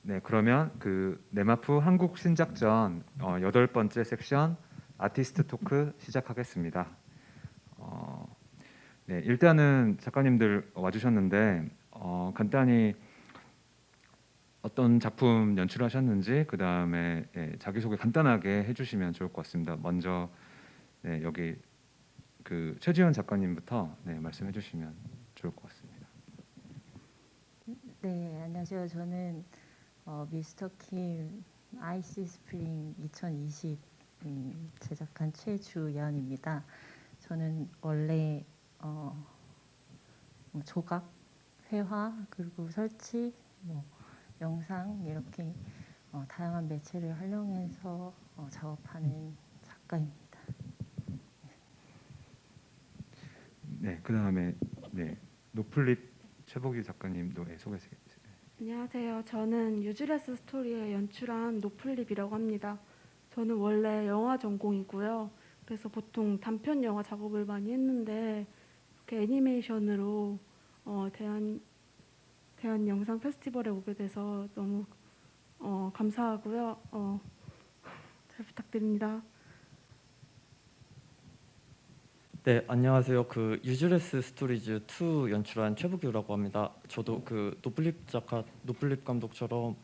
네, 그러면 그 네마프 한국 신작전 8번째 섹션 아티스트 토크 시작하겠습니다. 어, 네, 일단은 작가님들 와주셨는데 간단히 어떤 작품 연출하셨는지 그 다음에 자기소개 간단하게 해주시면 좋을 것 같습니다. 먼저 네, 여기 그 최지현 작가님부터 네, 말씀해 주시면 좋을 것 같습니다. 네, 안녕하세요. 저는 미스터 킴 아이시 스프링 2020 제작한 최주연입니다. 저는 원래 뭐 조각, 회화, 그리고 설치, 뭐 영상 이렇게 다양한 매체를 활용해서 작업하는 작가입니다. 네, 그 다음에 네, 노플립 최복희 작가님도 소개해 주세요. 안녕하세요. 저는 유즈레스 스토리에 연출한 노플립이라고 합니다. 저는 원래 영화 전공이고요. 그래서 보통 단편 영화 작업을 많이 했는데 이렇게 애니메이션으로 대한 영상 페스티벌에 오게 돼서 너무 감사하고요. 잘 부탁드립니다. 네, 안녕하세요. 그 유즈레스 스토리즈 2 연출한 최부규라고 합니다. 저도 그 노플립 감독처럼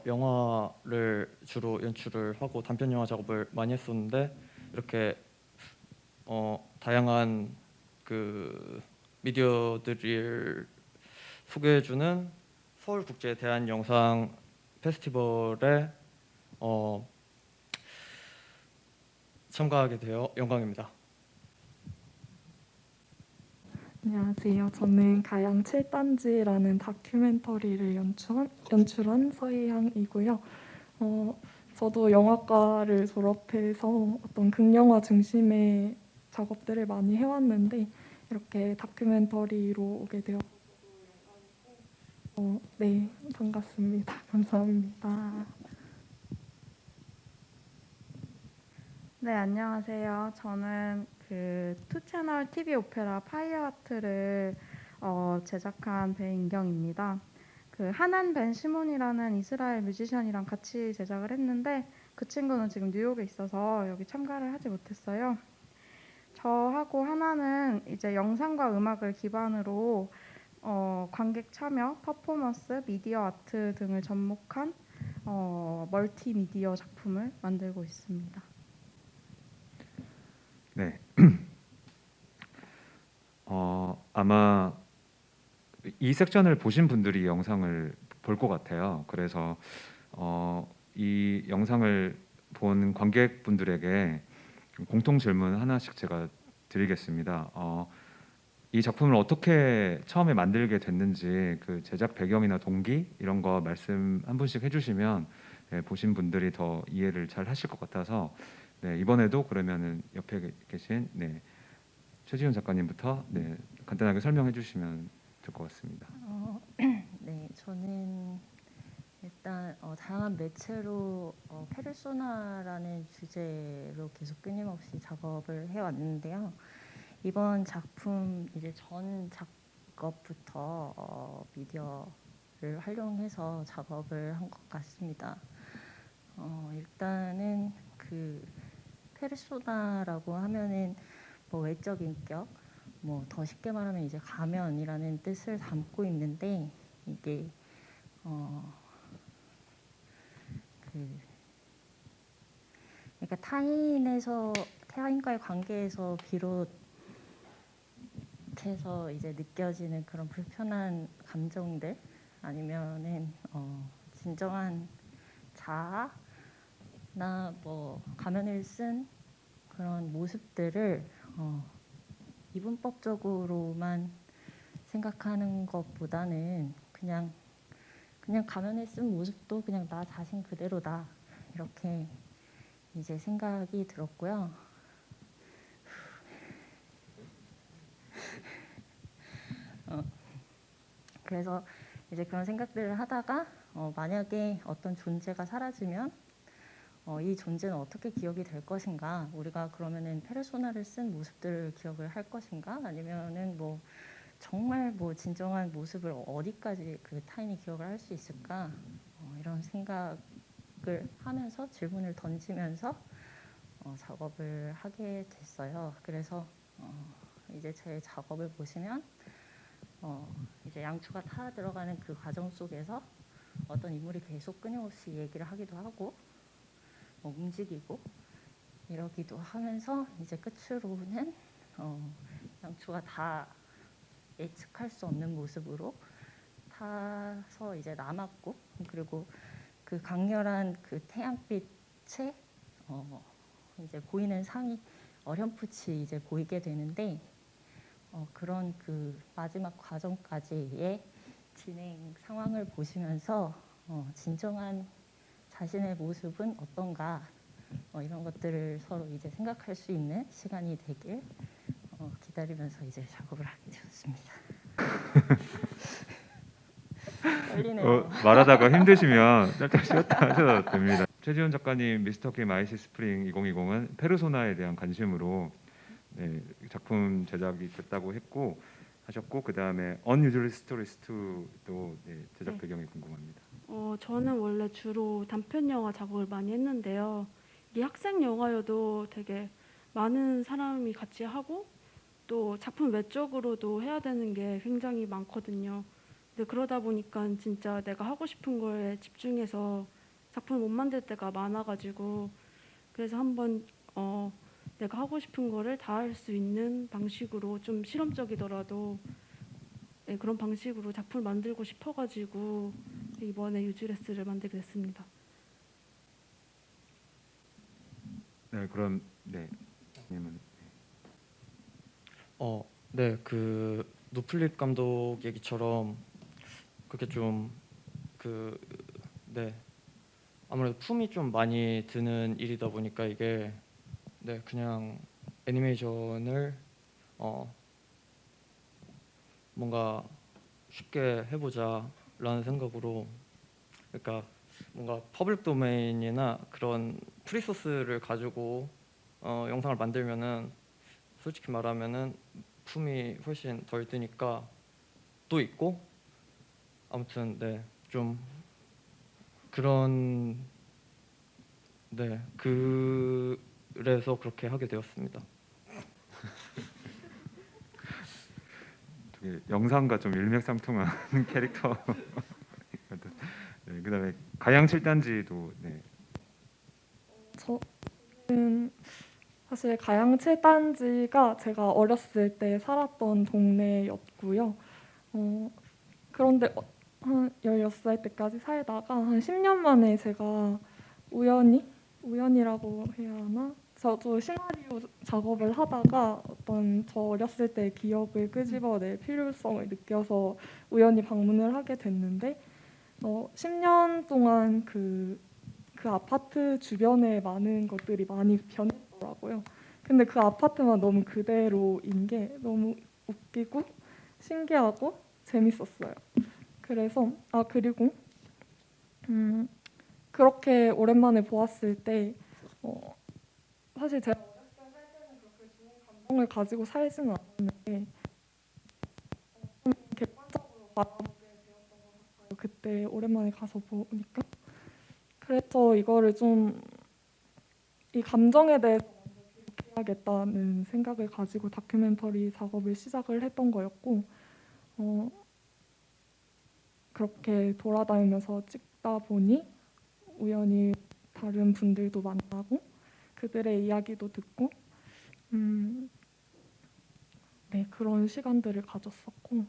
영화를 주로 연출을 하고 단편 영화 작업을 많이 했었는데 이렇게 다양한 그 미디어들을 소개해주는 서울국제 대한영상 페스티벌에 참가하게 되어 영광입니다. 안녕하세요. 저는 가양 7단지라는 다큐멘터리를 연출한 서희향이고요. 저도 영화과를 졸업해서 어떤 극영화 중심의 작업들을 많이 해왔는데 이렇게 다큐멘터리로 오게 되어 네, 반갑습니다. 감사합니다. 네, 안녕하세요. 저는 그 투채널 TV 오페라 파이어하트를 제작한 배인경입니다. 그 하난 벤 시몬이라는 이스라엘 뮤지션이랑 같이 제작을 했는데 그 친구는 지금 뉴욕에 있어서 여기 참가를 하지 못했어요. 저하고 하나는 이제 영상과 음악을 기반으로 관객 참여, 퍼포먼스, 미디어 아트 등을 접목한 멀티미디어 작품을 만들고 있습니다. 네, 아마 이 섹션을 보신 분들이 영상을 볼 것 같아요. 그래서 이 영상을 본 관객분들에게 공통 질문 하나씩 제가 드리겠습니다. 이 작품을 어떻게 처음에 만들게 됐는지 그 제작 배경이나 동기 이런 거 말씀 한 분씩 해주시면 보신 분들이 더 이해를 잘 하실 것 같아서 네, 이번에도 그러면은 옆에 계신 최지훈 작가님부터 간단하게 설명해 주시면 될 것 같습니다. 네, 저는 일단 다양한 매체로 페르소나라는 주제로 계속 끊임없이 작업을 해왔는데요. 이번 작품 이제 전 작업부터 미디어를 활용해서 작업을 한 것 같습니다. 일단은 그 페르소나라고 하면은 뭐 외적 인격, 뭐 더 쉽게 말하면 이제 가면이라는 뜻을 담고 있는데 이게 그러니까 타인과의 관계에서 비롯해서 이제 느껴지는 그런 불편한 감정들 아니면은 진정한 자아나 뭐 가면을 쓴 그런 모습들을 이분법적으로만 생각하는 것보다는 그냥 가면을 쓴 모습도 그냥 나 자신 그대로다 이렇게 이제 생각이 들었고요. 그래서 이제 그런 생각들을 하다가 만약에 어떤 존재가 사라지면 이 존재는 어떻게 기억이 될 것인가? 우리가 그러면은 페르소나를 쓴 모습들을 기억을 할 것인가? 아니면은 뭐 정말 뭐 진정한 모습을 어디까지 그 타인이 기억을 할 수 있을까? 이런 생각을 하면서 질문을 던지면서 작업을 하게 됐어요. 그래서 이제 제 작업을 보시면 이제 양추가 타 들어가는 그 과정 속에서 어떤 인물이 계속 끊임없이 얘기를 하기도 하고 움직이고 이러기도 하면서 이제 끝으로는 양추가 다 예측할 수 없는 모습으로 타서 이제 남았고, 그리고 그 강렬한 그 태양빛에 이제 보이는 상이 어렴풋이 이제 보이게 되는데, 그런 그 마지막 과정까지의 진행 상황을 보시면서 진정한 자신의 모습은 어떤가, 이런 것들을 서로 이제 생각할 수 있는 시간이 되길 기다리면서 이제 작업을 하게 되었습니다. 떨리네요. 말하다가 힘드시면 짧게 쉬었다 하셔도 됩니다. 최지훈 작가님 미스터 게임 아이시 스프링 2020은 페르소나에 대한 관심으로 네, 작품 제작이 됐다고 하셨고 그 다음에 Unusual Stories 2도 네, 제작 네. 배경이 궁금합니다. 저는 원래 주로 단편 영화 작업을 많이 했는데요. 이게 학생 영화여도 되게 많은 사람이 같이 하고 또 작품 외적으로도 해야 되는 게 굉장히 많거든요. 근데 그러다 보니까 진짜 내가 하고 싶은 거에 집중해서 작품을 못 만들 때가 많아가지고, 그래서 한번 내가 하고 싶은 거를 다 할 수 있는 방식으로, 좀 실험적이더라도 네, 그런 방식으로 작품을 만들고 싶어가지고 이번에 유즈레스를 만들게 됐습니다. 네, 그럼 네, 님은 네, 그 노플립 감독 얘기처럼 그렇게 좀 네, 아무래도 품이 좀 많이 드는 일이다 보니까 이게 네, 그냥 애니메이션을 뭔가 쉽게 해보자라는 생각으로, 그러니까 뭔가 퍼블릭 도메인이나 그런 프리소스를 가지고 영상을 만들면은 솔직히 말하면은 품이 훨씬 덜 드니까 또 있고, 아무튼 네, 좀 그런 네, 그래서 그렇게 하게 되었습니다. 되게 영상과 좀 일맥상통한 캐릭터. 네, 그다음에 가양 7단지도 네, 저는 사실 가양 7단지가 제가 어렸을 때 살았던 동네였고요. 그런데 한 16살 때까지 살다가 한 10년 만에 제가 우연이라고 해야 하나? 저도 시나리오 작업을 하다가 어떤 저 어렸을 때의 기억을 끄집어낼 필요성을 느껴서 우연히 방문을 하게 됐는데 10년 동안 그 아파트 주변에 많은 것들이 많이 변했더라고요. 근데 그 아파트만 너무 그대로인 게 너무 웃기고 신기하고 재밌었어요. 그래서 그리고 그렇게 오랜만에 보았을 때 사실 제가 어렸을 때 살 때는 그렇게 좋은 감정을 가지고 살지는 않았는데 좀 객관적으로 바라보게 되었던 것 같아요. 그때 오랜만에 가서 보니까. 그래서 이거를 좀 이 감정에 대해서 먼저 기록해야겠다는 생각을 가지고 다큐멘터리 작업을 시작을 했던 거였고 그렇게 돌아다니면서 찍다 보니 우연히 다른 분들도 만나고 그들의 이야기도 듣고 네, 그런 시간들을 가졌었고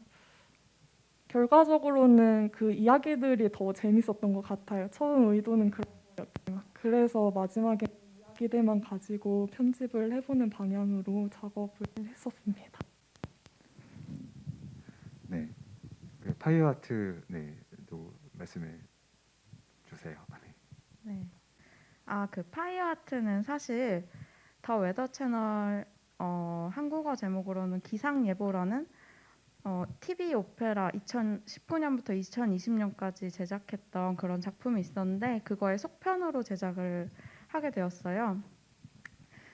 결과적으로는 그 이야기들이 더 재밌었던 것 같아요. 처음 의도는 그런 거였지만 그래서 마지막에 이야기들만 가지고 편집을 해보는 방향으로 작업을 했었습니다. 네, 그 파이어 아트 네도 말씀해 주세요. 네. 네. 그 파이어 아트는 사실 더 웨더 채널 한국어 제목으로는 기상 예보라는 TV 오페라 2019년부터 2020년까지 제작했던 그런 작품이 있었는데 그거의 속편으로 제작을 하게 되었어요.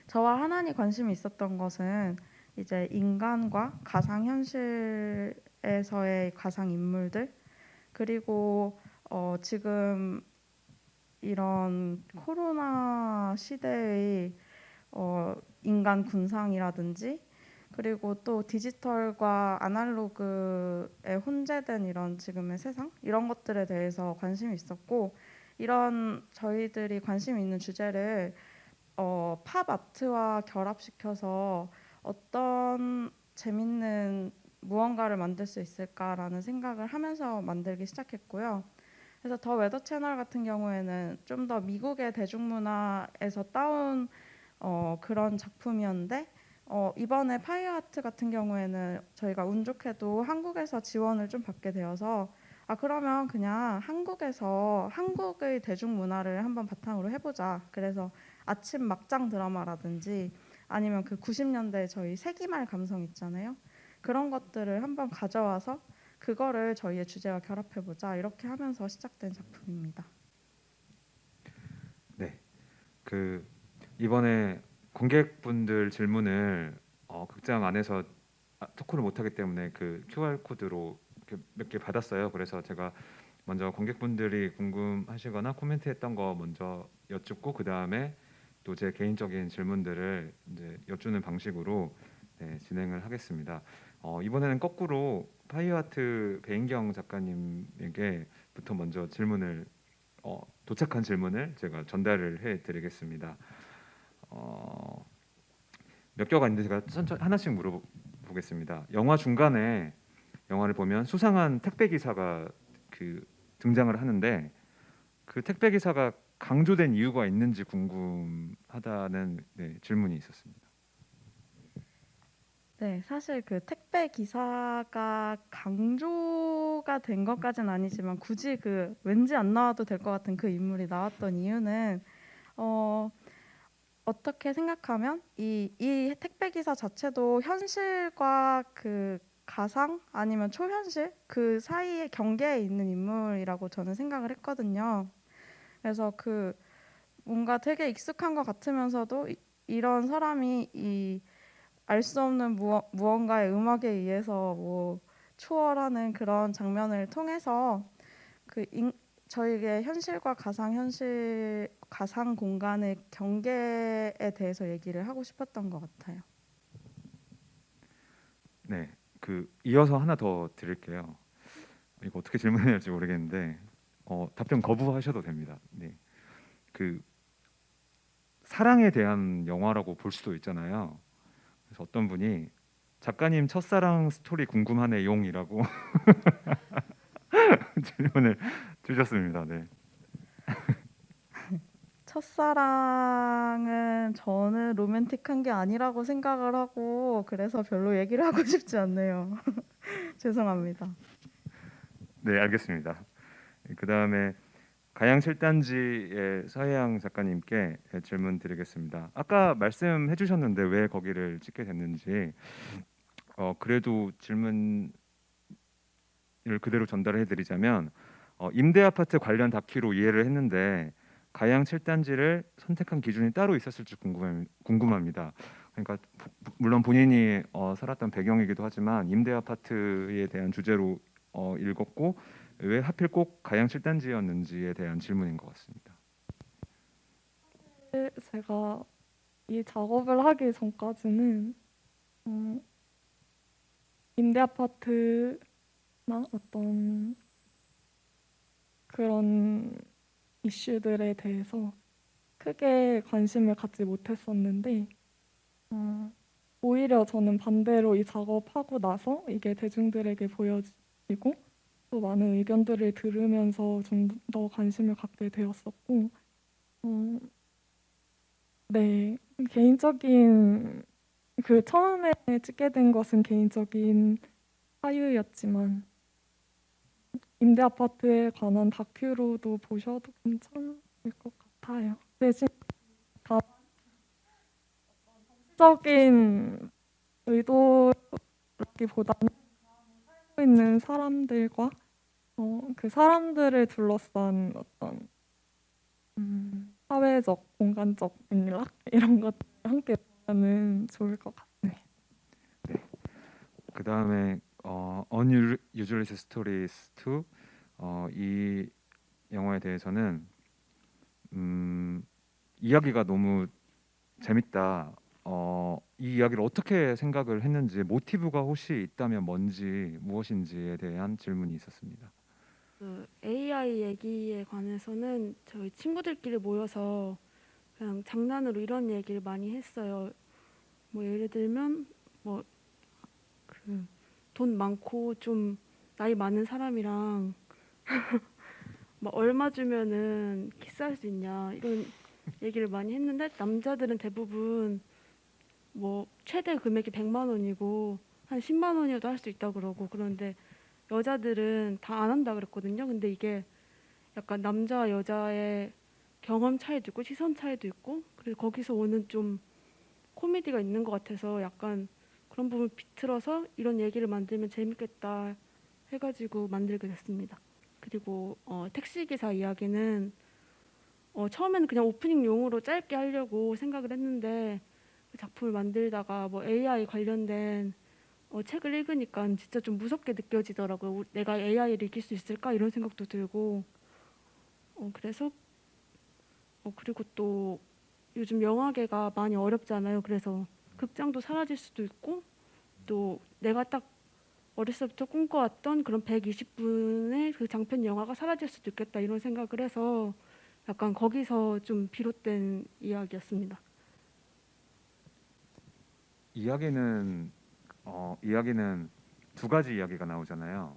저와 하나니 관심이 있었던 것은 이제 인간과 가상 현실에서의 가상 인물들, 그리고 지금 이런 코로나 시대의 인간 군상이라든지 그리고 또 디지털과 아날로그에 혼재된 이런 지금의 세상 이런 것들에 대해서 관심이 있었고 이런 저희들이 관심 있는 주제를 팝 아트와 결합시켜서 어떤 재밌는 무언가를 만들 수 있을까라는 생각을 하면서 만들기 시작했고요. 그래서 더 웨더 채널 같은 경우에는 좀 더 미국의 대중문화에서 따온 그런 작품이었는데 이번에 파이어 아트 같은 경우에는 저희가 운 좋게도 한국에서 지원을 좀 받게 되어서 그러면 그냥 한국에서 한국의 대중문화를 한번 바탕으로 해보자. 그래서 아침 막장 드라마라든지 아니면 그 90년대 저희 세기말 감성 있잖아요. 그런 것들을 한번 가져와서 그거를 저희의 주제와 결합해보자 이렇게 하면서 시작된 작품입니다. 네. 그 이번에 관객분들 질문을 극장 안에서 토크를 못하기 때문에 그 QR 코드로 몇 개 받았어요. 그래서 제가 먼저 관객분들이 궁금하시거나 코멘트했던 거 먼저 여쭙고 그 다음에 또 제 개인적인 질문들을 이제 여쭈는 방식으로 네, 진행을 하겠습니다. 이번에는 거꾸로 파이어아트 배인경 작가님에게부터 먼저 질문을 도착한 질문을 제가 전달을 해드리겠습니다. 몇 개가 있는데 제가 천천히 하나씩 물어보겠습니다. 영화 중간에 영화를 보면 수상한 택배 기사가 그 등장을 하는데 그 택배 기사가 강조된 이유가 있는지 궁금하다는 네, 질문이 있었습니다. 네, 사실 그 택배 기사가 강조가 된 것까지는 아니지만 굳이 그 왠지 안 나와도 될 것 같은 그 인물이 나왔던 이유는 어떻게 생각하면 이 택배 기사 자체도 현실과 그 가상 아니면 초현실 그 사이의 경계에 있는 인물이라고 저는 생각을 했거든요. 그래서 그 뭔가 되게 익숙한 것 같으면서도 이런 사람이 이 알 수 없는 무언가의 음악에 의해서 뭐 초월하는 그런 장면을 통해서 그 저희의 현실과 가상 공간의 경계에 대해서 얘기를 하고 싶었던 것 같아요. 네, 그 이어서 하나 더 드릴게요. 이거 어떻게 질문해야 할지 모르겠는데 답변 거부하셔도 됩니다. 네, 그 사랑에 대한 영화라고 볼 수도 있잖아요. 그래서 어떤 분이 작가님 첫사랑 스토리 궁금하네 용이라고 질문을 주셨습니다. 네. 첫사랑은 저는 로맨틱한 게 아니라고 생각을 하고 그래서 별로 얘기를 하고 싶지 않네요. 죄송합니다. 네, 알겠습니다. 그 다음에 가양 7단지의 서혜양 작가님께 질문 드리겠습니다. 아까 말씀해 주셨는데 왜 거기를 찍게 됐는지 그래도 질문을 그대로 전달해 드리자면 임대 아파트 관련 다큐로 이해를 했는데 가양 7단지를 선택한 기준이 따로 있었을지 궁금합니다. 그러니까 물론 본인이 살았던 배경이기도 하지만 임대 아파트에 대한 주제로 읽었고 왜 하필 꼭 가양 7단지였는지에 대한 질문인 것 같습니다. 제가 이 작업을 하기 전까지는 임대 아파트나 어떤 그런 이슈들에 대해서 크게 관심을 갖지 못했었는데 오히려 저는 반대로 이 작업하고 나서 이게 대중들에게 보여지고 또 많은 의견들을 들으면서 좀 더 관심을 갖게 되었었고 네, 개인적인 그 처음에 찍게 된 것은 개인적인 사유였지만 임대 아파트에 관한 다큐로도 보셔도 괜찮을 것 같아요. 대신 정치적인 의도라기보다는 살고 있는 사람들과 그 사람들을 둘러싼 어떤 사회적, 공간적 맥락 이런 것들 함께 보면은 좋을 것 같습니다. 그 다음에 Unusual Stories 2 이 영화에 대해서는 이야기가 너무 재밌다. 이 이야기를 어떻게 생각을 했는지 모티브가 혹시 있다면 무엇인지에 대한 질문이 있었습니다. 그 AI 얘기에 관해서는 저희 친구들끼리 모여서 그냥 장난으로 이런 얘기를 많이 했어요. 뭐 예를 들면 뭐 그 돈 많고 좀 나이 많은 사람이랑 뭐 얼마 주면은 키스할 수 있냐 이런 얘기를 많이 했는데 남자들은 대부분 뭐 최대 금액이 100만 원이고 한 10만 원이어도 할 수 있다 그러고 그런데 여자들은 다 안 한다 그랬거든요. 근데 이게 약간 남자 여자의 경험 차이도 있고 시선 차이도 있고 그래서 거기서 오는 좀 코미디가 있는 것 같아서 약간 그런 부분 비틀어서 이런 얘기를 만들면 재밌겠다 해가지고 만들게 됐습니다. 그리고 택시 기사 이야기는 처음에는 그냥 오프닝용으로 짧게 하려고 생각을 했는데 그 작품을 만들다가 뭐 AI 관련된 책을 읽으니까 진짜 좀 무섭게 느껴지더라고요. 내가 AI를 이길 수 있을까 이런 생각도 들고 그래서 그리고 또 요즘 영화계가 많이 어렵잖아요. 그래서 극장도 사라질 수도 있고 또 내가 딱 어렸을 때부터 꿈꿔왔던 그런 120분의 그 장편 영화가 사라질 수도 있겠다 이런 생각을 해서 약간 거기서 좀 비롯된 이야기였습니다. 이야기는 두 가지 이야기가 나오잖아요.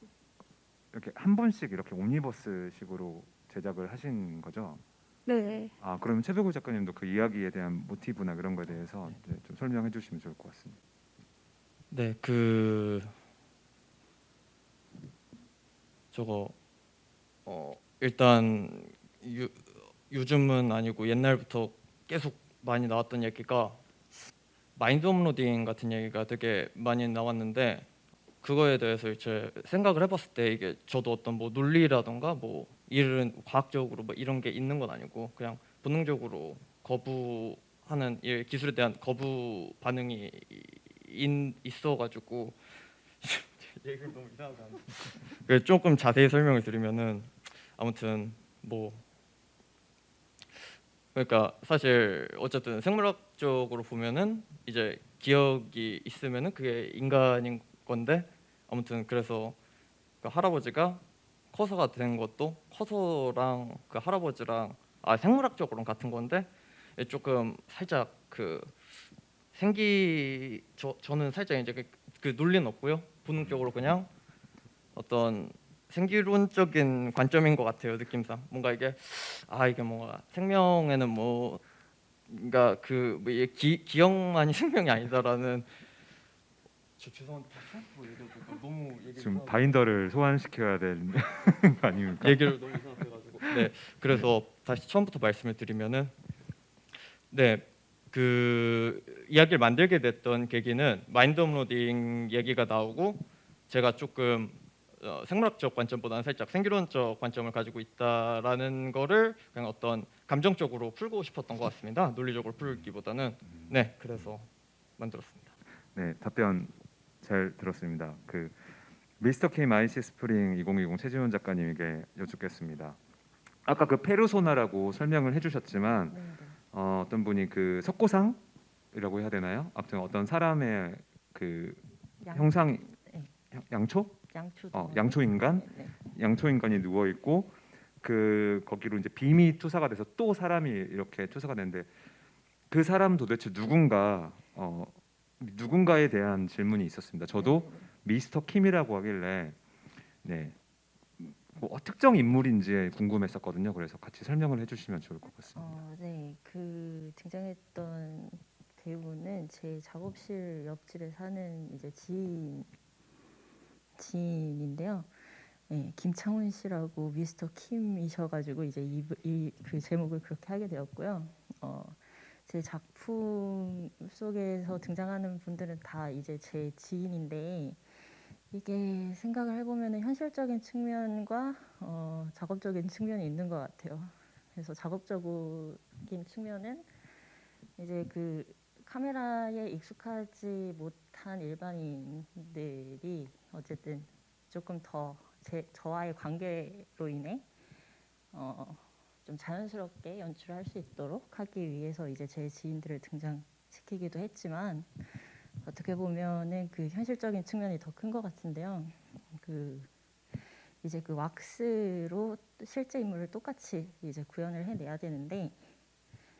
이렇게 한 번씩 이렇게 옴니버스식으로 제작을 하신 거죠? 네. 아, 그러면 최백우 작가님도 그 이야기에 대한 모티브나 그런 거에 대해서 이제 좀 설명해 주시면 좋을 것 같습니다. 네, 저거 일단 요즘은 아니고 옛날부터 계속 많이 나왔던 얘기가 마인드 업로딩 같은 얘기가 되게 많이 나왔는데 그거에 대해서 이제 생각을 해봤을 때 이게 저도 어떤 뭐 논리라던가 뭐 일은 과학적으로 뭐 이런 게 있는 건 아니고 그냥 본능적으로 거부하는 이 기술에 대한 거부 반응이 있어가지고 얘기를 너무 이상하게 하네. 조금 자세히 설명을 드리면은 아무튼 뭐 그러니까 사실 어쨌든 생물학적으로 보면은 이제 기억이 있으면은 그게 인간인 건데 아무튼 그래서 그 할아버지가 커서가 된 것도 커서랑 그 할아버지랑 생물학적으로는 같은 건데 조금 살짝 그 저는 살짝 이제 그 논리는 없고요. 본능적으로 그냥 어떤 생기론적인 관점인 것 같아요. 느낌상 뭔가 이게 이게 뭔가 생명에는 뭐 그러니까 그뭐 기억만이 생명이 아니다라는 죄송한데 다시 뭐 얘기해도 너무 지금 바인더를 소환시켜야 되는 거 아닙니까? 얘기를 너무 이상하게 해가지고 네 그래서 다시 처음부터 말씀을 드리면은 네 그 이야기를 만들게 됐던 계기는 마인드 업로딩 얘기가 나오고 제가 조금 생물학적 관점보다는 살짝 생기론적 관점을 가지고 있다라는 거를 그냥 어떤 감정적으로 풀고 싶었던 것 같습니다. 논리적으로 풀기보다는 네 그래서 만들었습니다. 네, 답변 잘 들었습니다. 그 미스터 K 아이시 스프링 2020 최지훈 작가님에게 여쭙겠습니다. 아까 그 페르소나라고 설명을 해주셨지만 네, 네. 어떤 분이 그 석고상이라고 해야 되나요? 아무튼 어떤 사람의 그 형상 네, 양초? 양초 양초 인간? 네, 네. 양초 인간이 누워 있고 그 거기로 이제 빔이 투사가 돼서 또 사람이 이렇게 투사가 되는데 그 사람 도대체 누군가에 대한 질문이 있었습니다. 저도 네, 네. 미스터 킴이라고 하길래 네. 뭐 특정 인물인지 궁금했었거든요. 그래서 같이 설명을 해주시면 좋을 것 같습니다. 네, 그 등장했던 배우는 제 작업실 옆집에 사는 이제 지인인데요. 네, 김창훈 씨라고 미스터 킴이셔가지고 이제 그 제목을 그렇게 하게 되었고요. 제 작품 속에서 등장하는 분들은 다 이제 제 지인인데 이게 생각을 해보면 현실적인 측면과 작업적인 측면이 있는 것 같아요. 그래서 작업적인 측면은 이제 그 카메라에 익숙하지 못한 일반인들이 어쨌든 조금 더 저와의 관계로 인해 좀 자연스럽게 연출을 할 수 있도록 하기 위해서 이제 제 지인들을 등장시키기도 했지만 어떻게 보면은 그 현실적인 측면이 더 큰 것 같은데요. 그 이제 그 왁스로 실제 인물을 똑같이 이제 구현을 해내야 되는데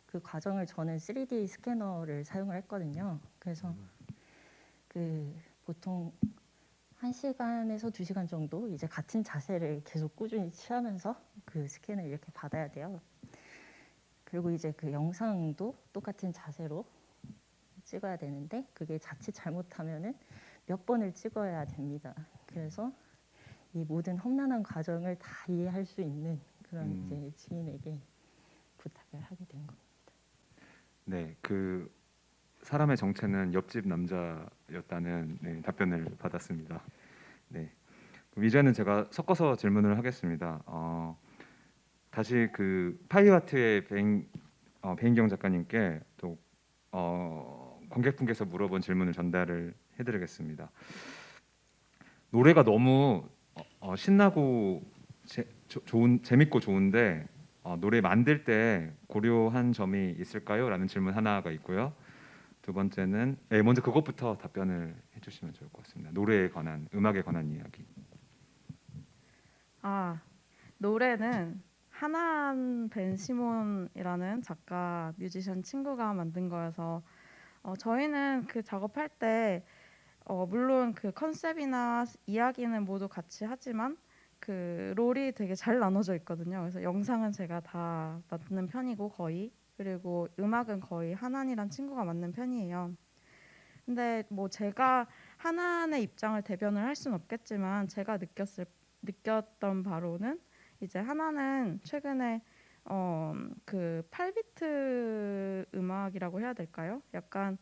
그 과정을 저는 3D 스캐너를 사용을 했거든요. 그래서 그 보통 1시간에서 2시간 정도 이제 같은 자세를 계속 꾸준히 취하면서 그 스캔을 이렇게 받아야 돼요. 그리고 이제 그 영상도 똑같은 자세로 찍어야 되는데 그게 자칫 잘못하면은 몇 번을 찍어야 됩니다. 그래서 이 모든 험난한 과정을 다 이해할 수 있는 그런 이제 지인에게 부탁을 하게 된 겁니다. 네, 그 사람의 정체는 옆집 남자였다는 네, 답변을 받았습니다. 네, 그럼 이제는 제가 섞어서 질문을 하겠습니다. 다시 그 파이와트의 배인경 작가님께 또 관객분께서 물어본 질문을 전달을 해드리겠습니다. 노래가 너무 신나고 재밌고 좋은데 노래 만들 때 고려한 점이 있을까요? 라는 질문 하나가 있고요. 두 번째는 먼저 그것부터 답변을 해주시면 좋을 것 같습니다. 노래에 관한 음악에 관한 이야기. 노래는 하난 벤 시몬이라는 작가 뮤지션 친구가 만든 거여서 저희는 그 작업할 때 물론 그 컨셉이나 이야기는 모두 같이 하지만 그 롤이 되게 잘 나눠져 있거든요. 그래서 영상은 제가 다 맡는 편이고 거의 그리고 음악은 거의 하난이란 친구가 맡는 편이에요. 근데 뭐 제가 하난의 입장을 대변을 할 수는 없겠지만 제가 느꼈던 바로는 이제 하나는 최근에 그 8비트 음악이라고 해야 될까요? 약간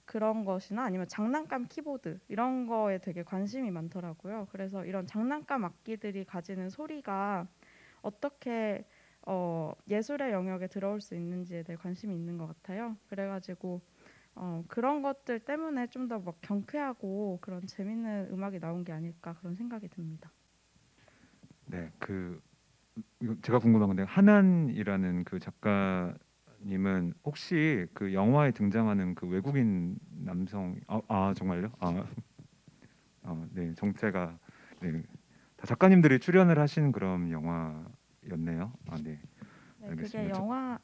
그런 것이나 아니면 장난감 키보드 이런 거에 되게 관심이 많더라고요. 그래서 이런 장난감 악기들이 가지는 소리가 어떻게 예술의 영역에 들어올 수 있는지에 대해 관심이 있는 것 같아요. 그래가지고 그런 것들 때문에 좀 더 막 경쾌하고 그런 재밌는 음악이 나온 게 아닐까 그런 생각이 듭니다. 네, 이거 제가 궁금한 건데 하난이라는 그 작가님은 혹시 그 영화에 등장하는 그 외국인 남성 정말요? 네, 정체가 네, 다 작가님들이 출연을 하신 그런 영화였네요. 네, 네, 그게 알겠습니다.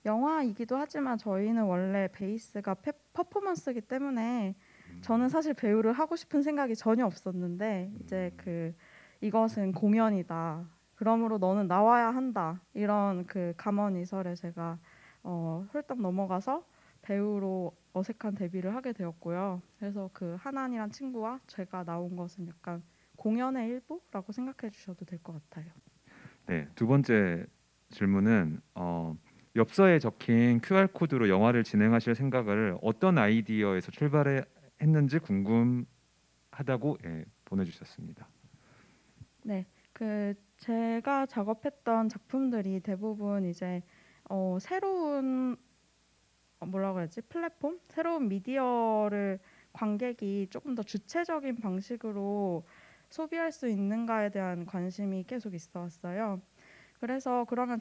영화이기도 하지만 저희는 원래 베이스가 퍼포먼스이기 때문에 저는 사실 배우를 하고 싶은 생각이 전혀 없었는데 이제 이것은 공연이다. 그러므로 너는 나와야 한다. 이런 그 감언이설에 제가 홀딱 넘어가서 배우로 어색한 데뷔를 하게 되었고요. 그래서 그 하난이란 친구와 제가 나온 것은 약간 공연의 일부라고 생각해 주셔도 될 것 같아요. 네, 두 번째 질문은 엽서에 적힌 QR 코드로 영화를 진행하실 생각을 어떤 아이디어에서 출발했는지 궁금하다고 보내주셨습니다. 네, 제가 작업했던 작품들이 대부분 이제 새로운 뭐라고 해야지 플랫폼, 새로운 미디어를 관객이 조금 더 주체적인 방식으로 소비할 수 있는가에 대한 관심이 계속 있어 왔어요. 그래서 그러면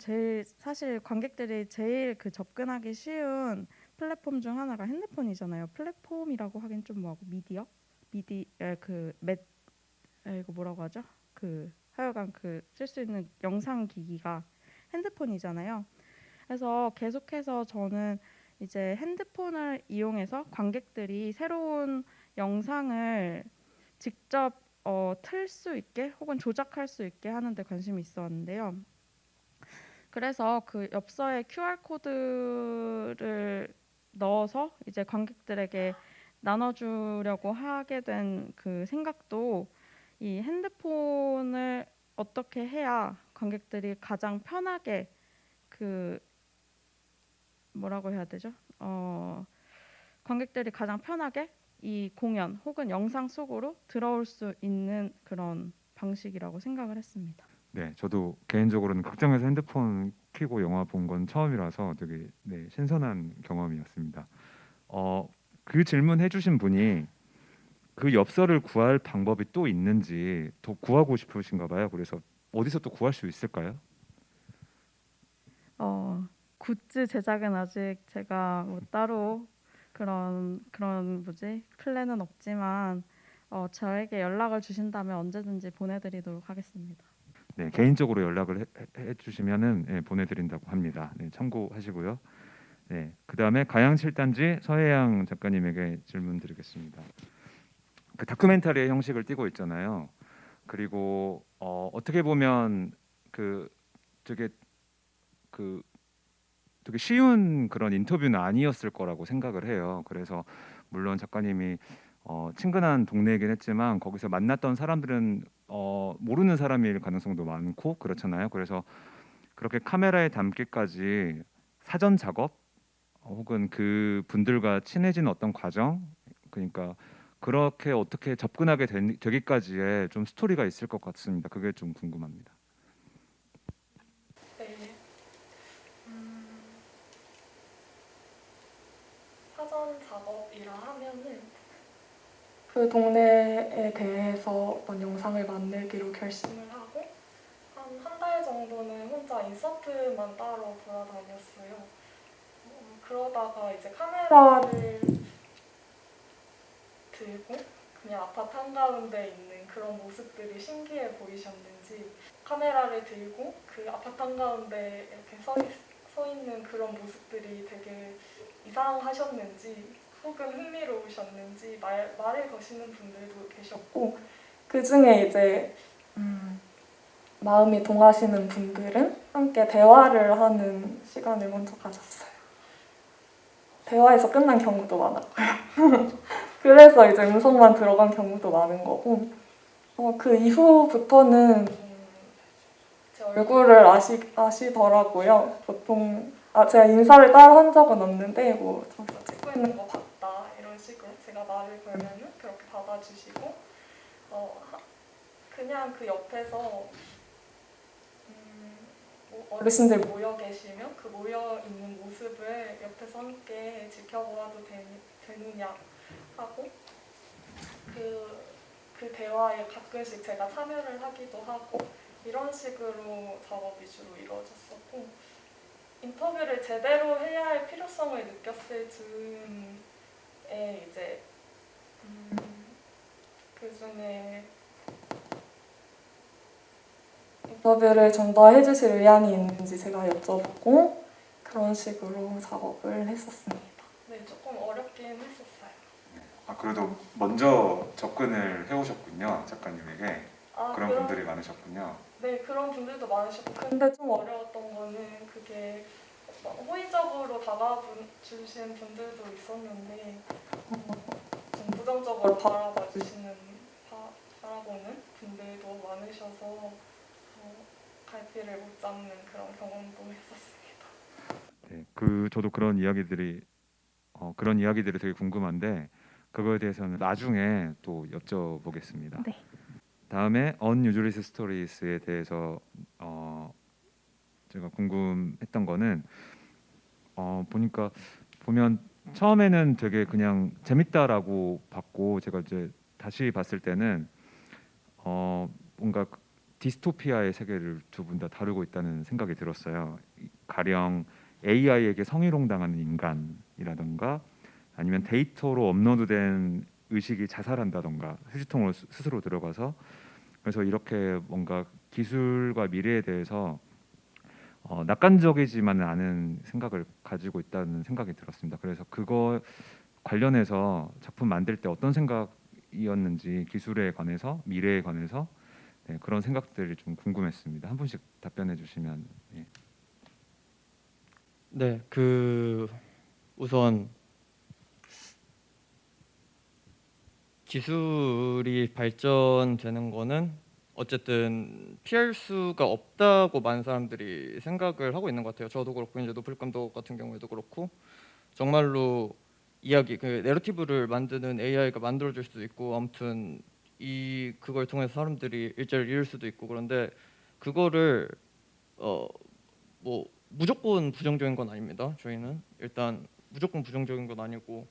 사실 관객들이 제일 접근하기 쉬운 플랫폼 중 하나가 핸드폰이잖아요. 플랫폼이라고 하긴 좀 뭐하고 이거 뭐라고 하죠? 하여간 쓸 수 있는 영상 기기가 핸드폰이잖아요. 그래서 계속해서 저는 이제 핸드폰을 이용해서 관객들이 새로운 영상을 직접 틀 수 있게 혹은 조작할 수 있게 하는 데 관심이 있었는데요. 그래서 그 엽서에 QR 코드를 넣어서 이제 관객들에게 나눠주려고 하게 된 그 생각도 이 핸드폰을 어떻게 해야 관객들이 가장 편하게 뭐라고 해야 되죠? 관객들이 가장 편하게 이 공연 혹은 영상 속으로 들어올 수 있는 그런 방식이라고 생각을 했습니다. 네, 저도 개인적으로는 극장에서 핸드폰 켜고 영화 본 건 처음이라서 되게 신선한 경험이었습니다. 그 질문 해주신 분이 그 엽서를 구할 방법이 또 있는지 더 구하고 싶으신가 봐요. 그래서 어디서 또 구할 수 있을까요? 굿즈 제작은 아직 제가 뭐 따로 그런 플랜은 없지만 저에게 연락을 주신다면 언제든지 보내드리도록 하겠습니다. 네, 개인적으로 연락을 해주시면은 예, 보내드린다고 합니다. 네, 참고하시고요. 네, 그 다음에 가양 7단지 서혜양 작가님에게 질문드리겠습니다. 그 다큐멘터리의 형식을 띠고 있잖아요. 그리고 어떻게 보면 그 되게 그 되게 쉬운 그런 인터뷰는 아니었을 거라고 생각을 해요. 그래서 물론 작가님이 친근한 동네이긴 했지만 거기서 만났던 사람들은 모르는 사람일 가능성도 많고 그렇잖아요. 그래서 그렇게 카메라에 담기까지 사전 작업 혹은 그 분들과 친해지는 어떤 과정, 그러니까 그렇게 어떻게 접근하게 되기까지의 좀 스토리가 있을 것 같습니다. 그게 좀 궁금합니다. 네. 사전 작업이라 하면은 그 동네에 대해서 어떤 영상을 만들기로 결심을 하고 한 달 정도는 혼자 인서트만 따로 돌아다녔어요. 그러다가 이제 카메라를 들고 그냥 아파트 한가운데 있는 그런 모습들이 신기해 보이셨는지 카메라를 들고 그 아파트 한가운데 이렇게 서 있는 그런 모습들이 되게 이상하셨는지 혹은 흥미로우셨는지 말을 거시는 분들도 계셨고 그 중에 이제 마음이 동하시는 분들은 함께 대화를 하는 시간을 먼저 가졌어요. 대화에서 끝난 경우도 많았고요. 그래서 이제 음성만 들어간 경우도 많은 거고 그 이후부터는 제 얼굴을 아시더라고요. 보통 제가 인사를 따로 한 적은 없는데 뭐 저기서 찍고 있는 거 봤다 이런 식으로 제가 말을 걸면은 그렇게 받아주시고 그냥 그 옆에서 뭐 어르신들 모여 계시면 그 모여 있는 모습을 옆에서 함께 지켜보아도 되느냐 하고 그 대화에 가끔씩 제가 참여를 하기도 하고 이런 식으로 작업 위주로 이루어졌었고 인터뷰를 제대로 해야 할 필요성을 느꼈을 즈음에 이제 그 중에 인터뷰를 좀 더 해주실 의향이 있는지 제가 여쭤보고 그런 식으로 작업을 했었습니다. 네, 조금 어렵긴 했었어요. 아, 그래도 먼저 접근을 해오셨군요, 작가님에게. 그런 분들이 많으셨군요. 네, 그런 분들도 많으셨고 근데 좀 어려웠던 거는 그게 호의적으로 다가주신 분들도 있었는데 좀 부정적으로 바라보는 분들도 많으셔서 갈피를 못 잡는 그런 경험도 했었습니다. 네, 저도 그런 이야기들이 되게 궁금한데 그거에 대해서는 나중에 또 여쭤보겠습니다. 네. 다음에 Unusual Stories에 대해서 제가 궁금했던 거는 보면 처음에는 되게 그냥 재밌다라고 봤고 제가 이제 다시 봤을 때는 뭔가 디스토피아의 세계를 두 분 다 다루고 있다는 생각이 들었어요. 가령 AI에게 성희롱당하는 인간이라던가 아니면 데이터로 업로드된 의식이 자살한다던가 휴지통으로 스스로 들어가서 그래서 이렇게 뭔가 기술과 미래에 대해서 낙관적이지만은 않은 생각을 가지고 있다는 생각이 들었습니다. 그래서 그거 관련해서 작품 만들 때 어떤 생각이었는지 기술에 관해서 미래에 관해서 네, 그런 생각들이 좀 궁금했습니다. 한 분씩 답변해 주시면. 예. 네, 우선 기술이 발전되는 거는 어쨌든 피할 수가 없다고 많은 사람들이 생각을 하고 있는 것 같아요. 저도 그렇고 이제 노플 감독 같은 경우에도 그렇고 정말로 그 내러티브를 만드는 AI가 만들어질 수도 있고 아무튼 그걸 통해서 사람들이 일자리를 잃을 수도 있고 그런데 그거를 뭐 무조건 부정적인 건 아닙니다. 저희는 일단 무조건 부정적인 건 아니고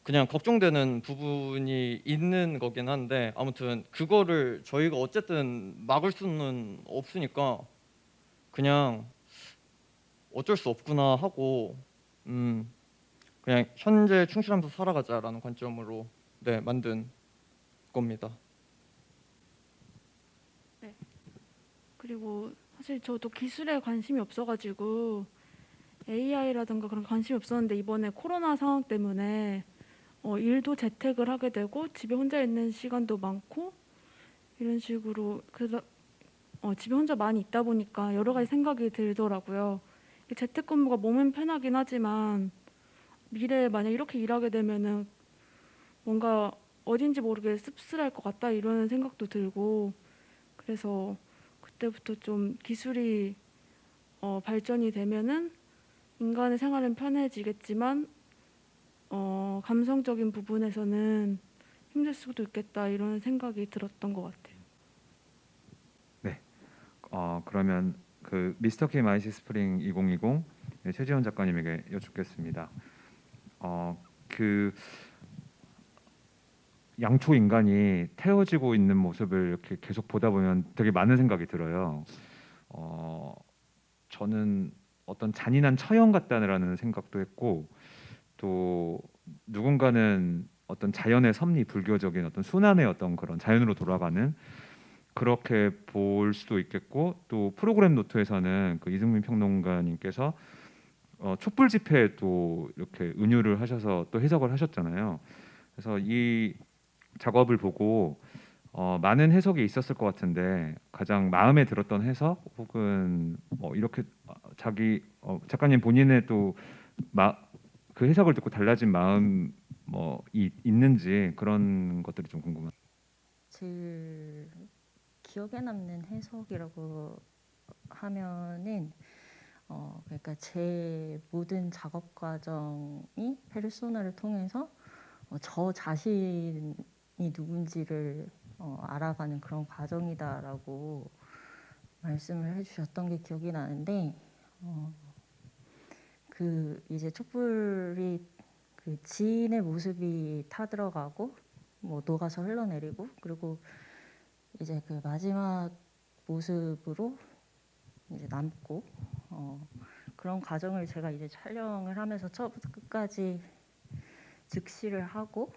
그냥 걱정되는 부분이 있는 거긴 한데 아무튼 그거를 저희가 어쨌든 막을 수는 없으니까 그냥 어쩔 수 없구나 하고 그냥 현재 충실하면서 살아가자라는 관점으로 네 만든 겁니다. 그리고 사실 저도 기술에 관심이 없어가지고 AI라든가 그런 관심이 없었는데 이번에 코로나 상황 때문에 일도 재택을 하게 되고 집에 혼자 있는 시간도 많고 이런 식으로 그래서 집에 혼자 많이 있다 보니까 여러 가지 생각이 들더라고요. 이 재택근무가 몸은 편하긴 하지만 미래에 만약 이렇게 일하게 되면은 뭔가 어딘지 모르게 씁쓸할 것 같다 이런 생각도 들고 그래서 그때부터 좀 기술이 발전이 되면은 인간의 생활은 편해지겠지만 감성적인 부분에서는 힘들 수도 있겠다 이런 생각이 들었던 것 같아요. 네. 그러면 그 미스터 K 마이시 스프링 2020 네, 최지원 작가님에게 여쭙겠습니다. 그 양초 인간이 태워지고 있는 모습을 이렇게 계속 보다 보면 되게 많은 생각이 들어요. 저는 어떤 잔인한 처형 같다라는 생각도 했고 또 누군가는 어떤 자연의 섭리, 불교적인 어떤 순환의 어떤 그런 자연으로 돌아가는 그렇게 볼 수도 있겠고 또 프로그램 노트에서는 그 이승민 평론가님께서 촛불 집회에 또 이렇게 은유를 하셔서 또 해석을 하셨잖아요. 그래서 이 작업을 보고 많은 해석이 있었을 것 같은데 가장 마음에 들었던 해석 혹은 이렇게 자기 작가님 본인의 또 그 해석을 듣고 달라진 마음 있는지 그런 것들이 좀 궁금합니다. 제일 기억에 남는 해석이라고 하면은 그러니까 제 모든 작업 과정이 페르소나를 통해서 저 자신이 누군지를 알아가는 그런 과정이다라고 말씀을 해주셨던 게 기억이 나는데 그 이제 촛불이 그 지인의 모습이 타들어가고 뭐 녹아서 흘러내리고 그리고 이제 그 마지막 모습으로 이제 남고 그런 과정을 제가 이제 촬영을 하면서 처음부터 끝까지 즉시를 하고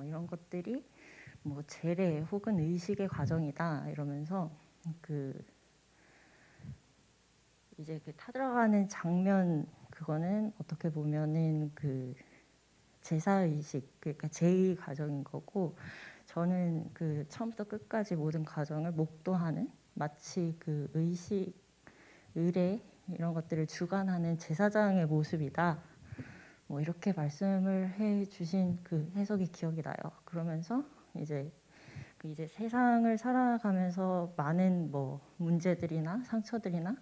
이런 것들이 뭐 재래 혹은 의식의 과정이다 이러면서 그 이제 그 타들어가는 장면 그거는 어떻게 보면은 그 제사의식 그러니까 제의 과정인 거고 저는 그 처음부터 끝까지 모든 과정을 목도하는 마치 그 의식 의례 이런 것들을 주관하는 제사장의 모습이다. 뭐 이렇게 말씀을 해주신 그 해석이 기억이 나요. 그러면서 이제 이제 세상을 살아가면서 많은 뭐 문제들이나 상처들이나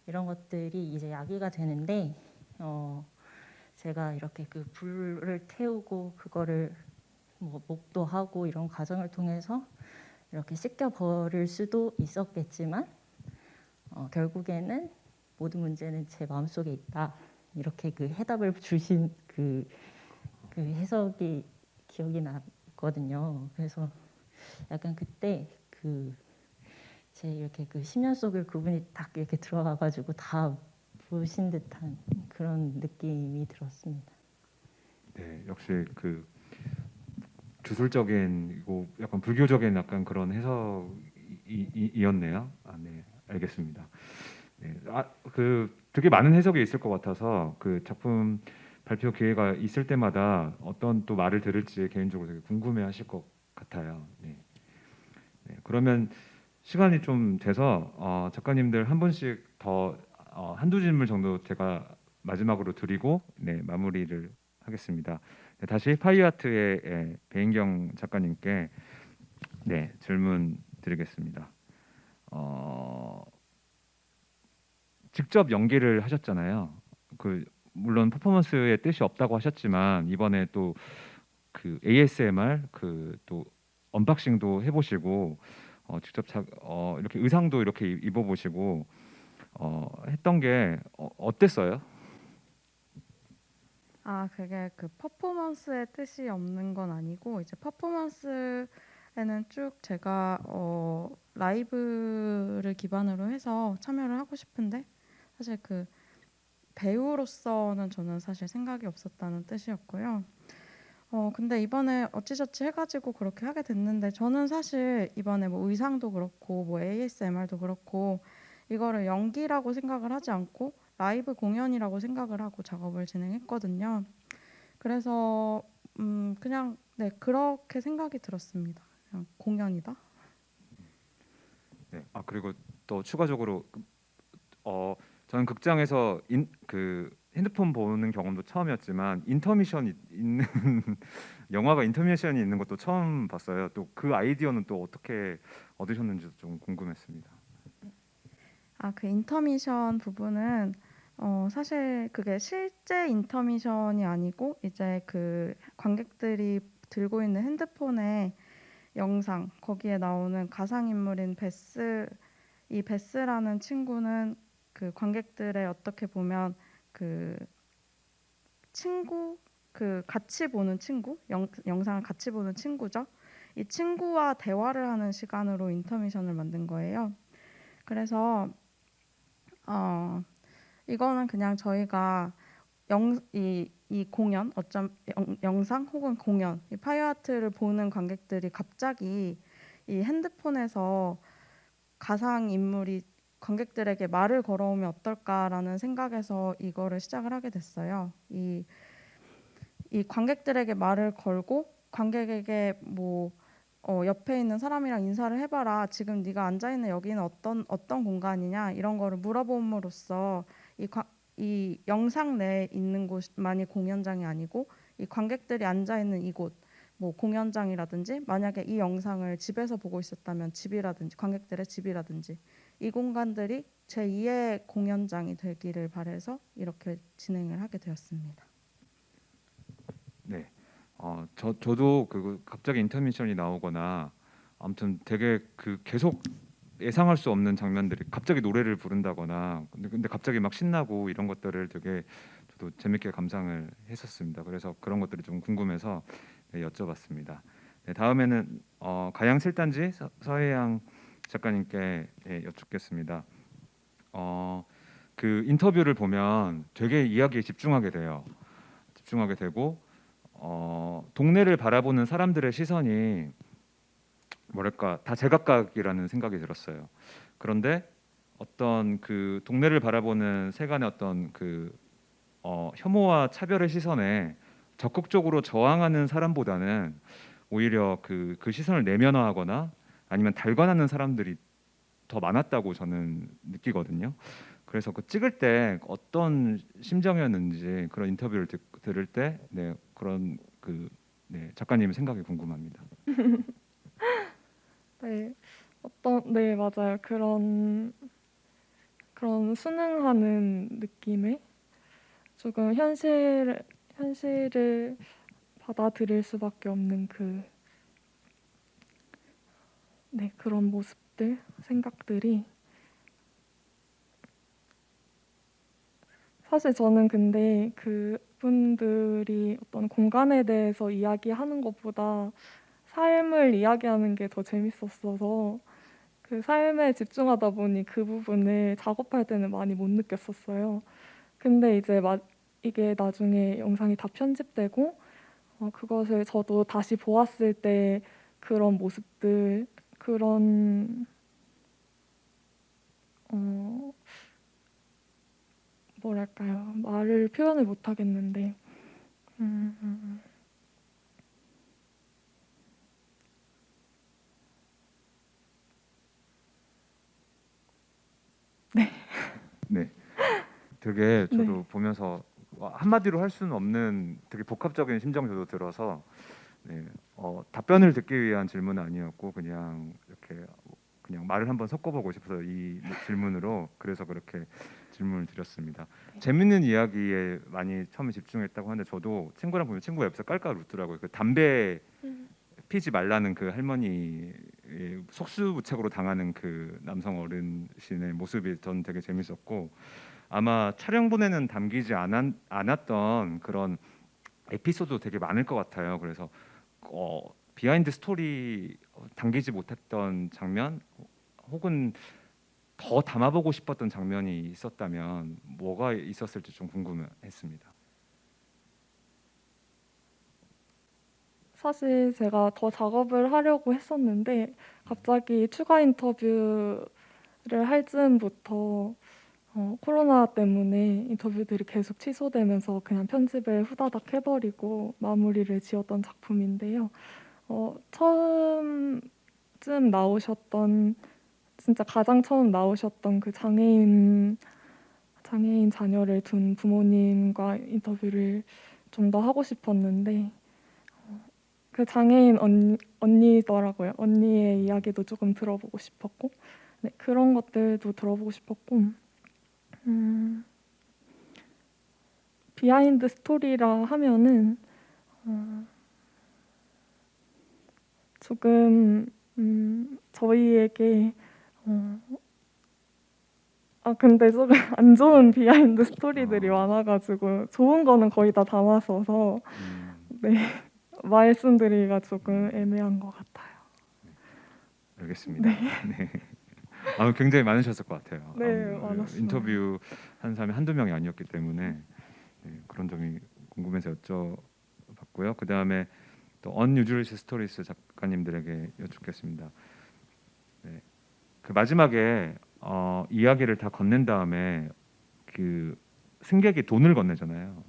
이런 것들이 이제 야기가 되는데 제가 이렇게 그 불을 태우고 그거를 뭐 목도하고 이런 과정을 통해서 이렇게 씻겨 버릴 수도 있었겠지만 결국에는 모든 문제는 제 마음속에 있다. 이렇게 그 해답을 주신 그 해석이 기억이 나거든요. 그래서 약간 그때 제 이렇게 그 10년 속을 그분이 딱 이렇게 들어와가지고 다 보신 듯한 그런 느낌이 들었습니다. 네, 역시 그 주술적인 약간 불교적인 약간 그런 해석이었네요. 네, 알겠습니다. 네, 그 되게 많은 해석이 있을 것 같아서 그 작품 발표 기회가 있을 때마다 어떤 또 말을 들을지 개인적으로 되게 궁금해하실 것 같아요. 네. 네, 그러면 시간이 좀 돼서 작가님들 한 분씩 더 한두 질문 정도 제가 마지막으로 드리고 네, 마무리를 하겠습니다. 네, 다시 파이아트의 배인경 작가님께 네, 질문 드리겠습니다. 직접 연기를 하셨잖아요. 물론 퍼포먼스의 뜻이 없다고 하셨지만 이번에 또 그 ASMR 또 언박싱도 해보시고 직접 이렇게 의상도 이렇게 입어보시고 했던 게 어땠어요? 아, 그게 그 퍼포먼스의 뜻이 없는 건 아니고 이제 퍼포먼스에는 쭉 제가 라이브를 기반으로 해서 참여를 하고 싶은데 사실 그 배우로서는 저는 사실 생각이 없었다는 뜻이었고요. 근데 이번에 어찌저찌 해가지고 그렇게 하게 됐는데 저는 사실 이번에 뭐 의상도 그렇고 뭐 ASMR도 그렇고 이거를 연기라고 생각을 하지 않고 라이브 공연이라고 생각을 하고 작업을 진행했거든요. 그래서 그냥 네 그렇게 생각이 들었습니다. 그냥 공연이다. 네. 아 그리고 또 추가적으로 저는 극장에서 그 핸드폰 보는 경험도 처음이었지만 인터미션이 있는 영화가 인터미션이 있는 것도 처음 봤어요. 또 그 아이디어는 또 어떻게 얻으셨는지도 좀 궁금했습니다. 그 인터미션 부분은 사실 그게 실제 인터미션이 아니고 이제 그 관객들이 들고 있는 핸드폰에 영상 거기에 나오는 가상 인물인 베스 이 베스라는 친구는 그 관객들의 어떻게 보면 그 친구 그 같이 보는 친구 영상을 같이 보는 친구죠. 이 친구와 대화를 하는 시간으로 인터미션을 만든 거예요. 그래서 이거는 그냥 저희가 이 공연 영상 혹은 공연 이 파이어 아트를 보는 관객들이 갑자기 이 핸드폰에서 가상 인물이 관객들에게 말을 걸어오면 어떨까라는 생각에서 이거를 시작을 하게 됐어요. 이 관객들에게 말을 걸고 관객에게 뭐 옆에 있는 사람이랑 인사를 해봐라. 지금 네가 앉아 있는 여기는 어떤 공간이냐 이런 거를 물어봄으로써 이 영상 내에 있는 곳만이 공연장이 아니고 이 관객들이 앉아 있는 이곳 뭐 공연장이라든지 만약에 이 영상을 집에서 보고 있었다면 집이라든지 관객들의 집이라든지 이 공간들이 제2의 공연장이 되기를 바라서 이렇게 진행을 하게 되었습니다. 네. 저도 그 갑자기 인터미션이 나오거나 아무튼 되게 그 계속 예상할 수 없는 장면들이 갑자기 노래를 부른다거나 근데 갑자기 막 신나고 이런 것들을 되게 저도 재밌게 감상을 했었습니다. 그래서 그런 것들이 좀 궁금해서 네, 여쭤봤습니다. 네, 다음에는 가양 7단지 서혜양 작가님께 네, 여쭙겠습니다. 그 인터뷰를 보면 되게 이야기에 집중하게 돼요. 집중하게 되고 동네를 바라보는 사람들의 시선이 뭐랄까 다 제각각이라는 생각이 들었어요. 그런데 어떤 그 동네를 바라보는 세간의 어떤 그 혐오와 차별의 시선에 적극적으로 저항하는 사람보다는 오히려 그 시선을 내면화하거나 아니면 달관하는 사람들이 더 많았다고 저는 느끼거든요. 그래서 그 찍을 때 어떤 심정이었는지 그런 인터뷰를 들을 때 네, 그런 그 네, 작가님의 생각이 궁금합니다. 네, 네, 맞아요. 그런 순응하는 느낌의 조금 현실을 받아들일 수밖에 없는 네, 그런 모습들, 생각들이 사실 저는 근데 그분들이 어떤 공간에 대해서 이야기하는 것보다 삶을 이야기하는 게 더 재밌었어서 그 삶에 집중하다 보니 그 부분을 작업할 때는 많이 못 느꼈었어요. 근데 이제 이게 나중에 영상이 다 편집되고 그것을 저도 다시 보았을 때 그런 모습들, 그런 어, 뭐랄까요? 말을 표현을 못 하겠는데 음, 음, 음. 네, 되게 네. 저도 보면서 한마디로 할 수는 없는 되게 복합적인 심정이 저도 들어서 네, 답변을 듣기 위한 질문은 아니었고 그냥 말을 한번 섞어보고 싶어서 이 질문으로 그래서 그렇게 질문을 드렸습니다. 재밌는 이야기에 많이 처음에 집중했다고 하는데 저도 친구랑 보면 친구가 옆에서 깔깔 웃더라고요. 그 담배 피지 말라는 그 할머니 속수무책으로 당하는 그 남성 어르신의 모습이 전 되게 재밌었고 아마 촬영본에는 담기지 않았던 그런 에피소드 되게 많을 것 같아요. 그래서 비하인드 스토리 담기지 못했던 장면 혹은 더 담아보고 싶었던 장면이 있었다면 뭐가 있었을지 좀 궁금했습니다. 사실 제가 더 작업을 하려고 했었는데 갑자기 추가 인터뷰를 할 즈음부터 코로나 때문에 인터뷰들이 계속 취소되면서 그냥 편집을 후다닥 해버리고 마무리를 지었던 작품인데요. 처음쯤 나오셨던 진짜 가장 처음 나오셨던 그 장애인 자녀를 둔 부모님과 인터뷰를 좀 더 하고 싶었는데 그 장애인 언니더라고요. 언니의 이야기도 조금 들어보고 싶었고 네, 그런 것들도 들어보고 싶었고 비하인드 스토리라 하면은 조금 저희에게 근데 조금 안 좋은 비하인드 스토리들이 많아가지고 좋은 거는 거의 다 담았어서 네 말씀드리기가 조금 애매한 것 같아요. 알겠습니다. 네. 굉장히 많으셨을 것 같아요. 네, 많았어요. 인터뷰 한 사람이 한두 명이 아니었기 때문에 그런 점이 궁금해서 여쭤봤고요. 그 다음에 또 언유즈리스 스토리스 작가님들에게 여쭙겠습니다. 네. 그 마지막에 이야기를 다 건넨 다음에 그 승객이 돈을 건네잖아요.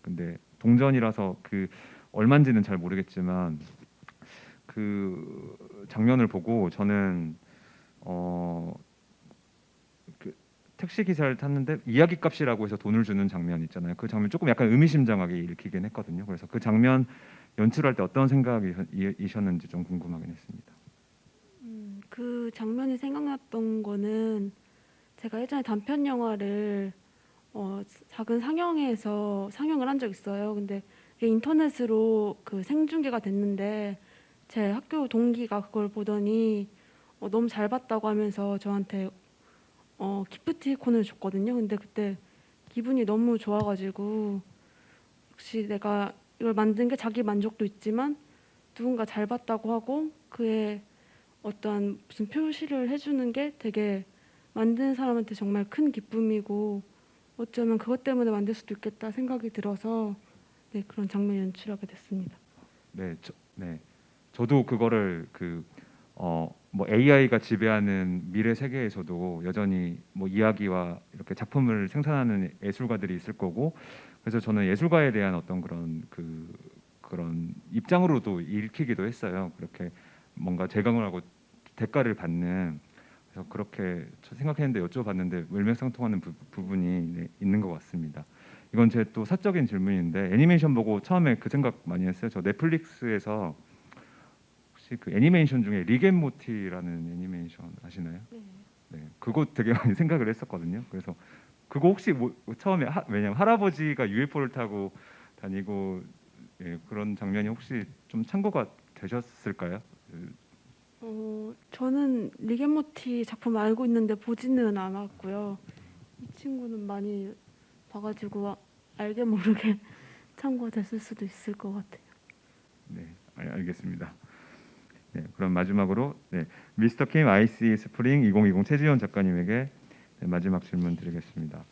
근데 동전이라서 그 얼마인지는 잘 모르겠지만 그 장면을 보고 저는 그 택시 기사를 탔는데 이야기 값이라고 해서 돈을 주는 장면 있잖아요. 그 장면 조금 약간 의미심장하게 읽히긴 했거든요. 그래서 그 장면 연출할 때 어떤 생각이셨는지 좀 궁금하긴 했습니다. 그 장면이 생각났던 거는 제가 예전에 단편 영화를 작은 상영회에서 상영을 한 적 있어요. 근데 이게 인터넷으로 그 생중계가 됐는데 제 학교 동기가 그걸 보더니 너무 잘 봤다고 하면서 저한테 기프티콘을 줬거든요. 근데 그때 기분이 너무 좋아가지고 역시 내가 이걸 만든 게 자기 만족도 있지만 누군가 잘 봤다고 하고 그의 어떠한 무슨 표시를 해주는 게 되게 만든 사람한테 정말 큰 기쁨이고 어쩌면 그것 때문에 만들 수도 있겠다 생각이 들어서 네, 그런 장면 연출하게 됐습니다. 네, 저도 그거를 뭐 AI가 지배하는 미래 세계에서도 여전히 뭐 이야기와 이렇게 작품을 생산하는 예술가들이 있을 거고, 그래서 저는 예술가에 대한 어떤 그런 입장으로도 읽히기도 했어요. 그렇게 뭔가 제공을 하고 대가를 받는. 그래서 그렇게 생각했는데 여쭤봤는데 일맥상통하는 부분이 있는 것 같습니다. 이건 제 또 사적인 질문인데 애니메이션 보고 처음에 그 생각 많이 했어요. 저 넷플릭스에서 혹시 그 애니메이션 중에 릭앤모티라는 애니메이션 아시나요? 네, 그거 되게 많이 생각을 했었거든요. 그래서 그거 혹시 처음에 왜냐면 할아버지가 UFO를 타고 다니고 그런 장면이 혹시 좀 참고가 되셨을까요? 저는 리겐모티 작품 알고 있는데 보지는 않았고요. 이 친구는 많이 봐가지고 알게 모르게 참고가 됐을 수도 있을 것 같아요. 네, 알겠습니다. 네, 그럼 마지막으로 미스터 킴 아이시 스프링 2020 최지원 작가님에게 마지막 질문 드리겠습니다.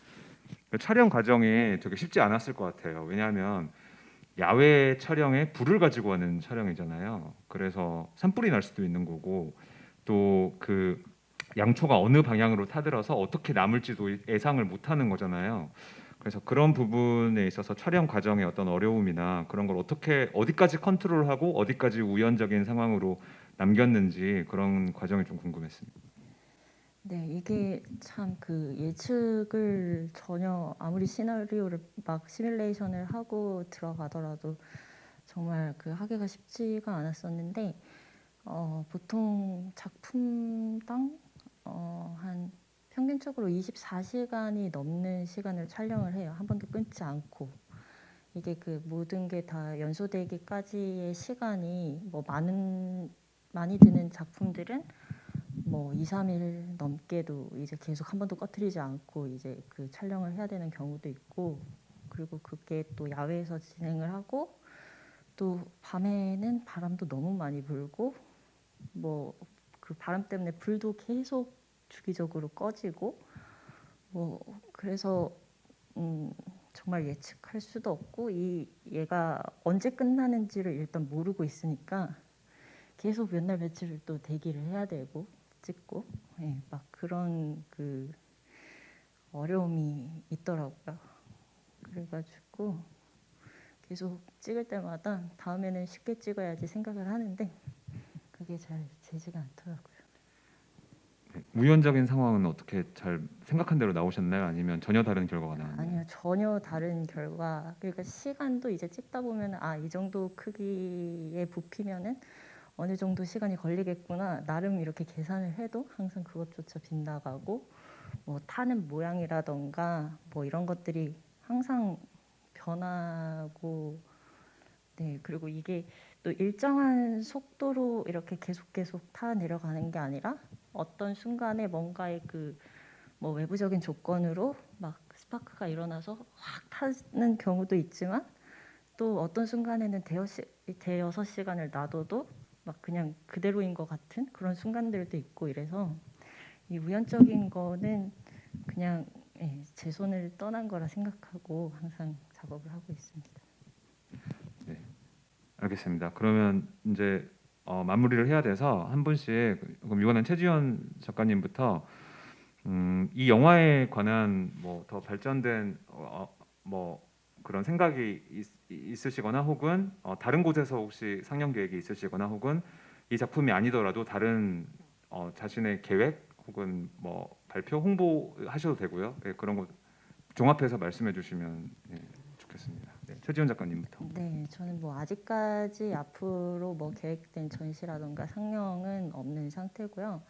그 촬영 과정이 되게 쉽지 않았을 것 같아요. 왜냐하면 야외 촬영에 불을 가지고 하는 촬영이잖아요. 그래서 산불이 날 수도 있는 거고 또 그 양초가 어느 방향으로 타들어서 어떻게 남을지도 예상을 못하는 거잖아요. 그래서 그런 부분에 있어서 촬영 과정의 어떤 어려움이나 그런 걸 어디까지 컨트롤하고 어디까지 우연적인 상황으로 남겼는지 그런 과정이 좀 궁금했습니다. 네, 이게 참 그 예측을 전혀 아무리 시나리오를 막 시뮬레이션을 하고 들어가더라도 정말 그 하기가 쉽지가 않았었는데 보통 작품당 한 평균적으로 24시간이 넘는 시간을 촬영을 해요. 한 번도 끊지 않고. 이게 그 모든 게 다 연소되기까지의 시간이 뭐 많이 드는 작품들은 뭐 2, 3일 넘게도 이제 계속 한 번도 꺼트리지 않고 이제 그 촬영을 해야 되는 경우도 있고, 그리고 그게 또 야외에서 진행을 하고 또 밤에는 바람도 너무 많이 불고 뭐 그 바람 때문에 불도 계속 주기적으로 꺼지고 뭐 그래서 정말 예측할 수도 없고 얘가 언제 끝나는지를 일단 모르고 있으니까 계속 몇 날 며칠을 또 대기를 해야 되고 찍고 예, 막 그런 그 어려움이 있더라고요. 그래가지고 계속 찍을 때마다 다음에는 쉽게 찍어야지 생각을 하는데 그게 잘 되지가 않더라고요. 우연적인 상황은 어떻게 잘 생각한 대로 나오셨나요? 아니면 전혀 다른 결과가 나왔나요? 아니요, 전혀 다른 결과. 그러니까 시간도 이제 찍다 보면 이 정도 크기의 부피면은 어느 정도 시간이 걸리겠구나. 나름 이렇게 계산을 해도 항상 그것조차 빗나가고 뭐 타는 모양이라던가 뭐 이런 것들이 항상 변하고 네, 그리고 이게 또 일정한 속도로 이렇게 계속 타 내려가는 게 아니라 어떤 순간에 뭔가의 그 뭐 외부적인 조건으로 막 스파크가 일어나서 확 타는 경우도 있지만 또 어떤 순간에는 대여섯 시간을 놔둬도 막 그냥 그대로인 것 같은 그런 순간들도 있고 이래서 이 우연적인 거는 그냥 예, 제 손을 떠난 거라 생각하고 항상 작업을 하고 있습니다. 알겠습니다. 그러면 이제 마무리를 해야 돼서 한 분씩 그럼 이번엔 최지원 작가님부터 이 영화에 관한 뭐 더 발전된 뭐 그런 생각이 있으시거나 혹은 다른 곳에서 혹시 상영 계획이 있으시거나 혹은 이 작품이 아니더라도 다른 자신의 계획 혹은 뭐 발표 홍보하셔도 되고요. 예, 그런 거 종합해서 말씀해 주시면 좋겠습니다. 네, 최지원 작가님부터. 네, 저는 뭐 아직까지 앞으로 뭐 계획된 전시라던가 상영은 없는 상태고요.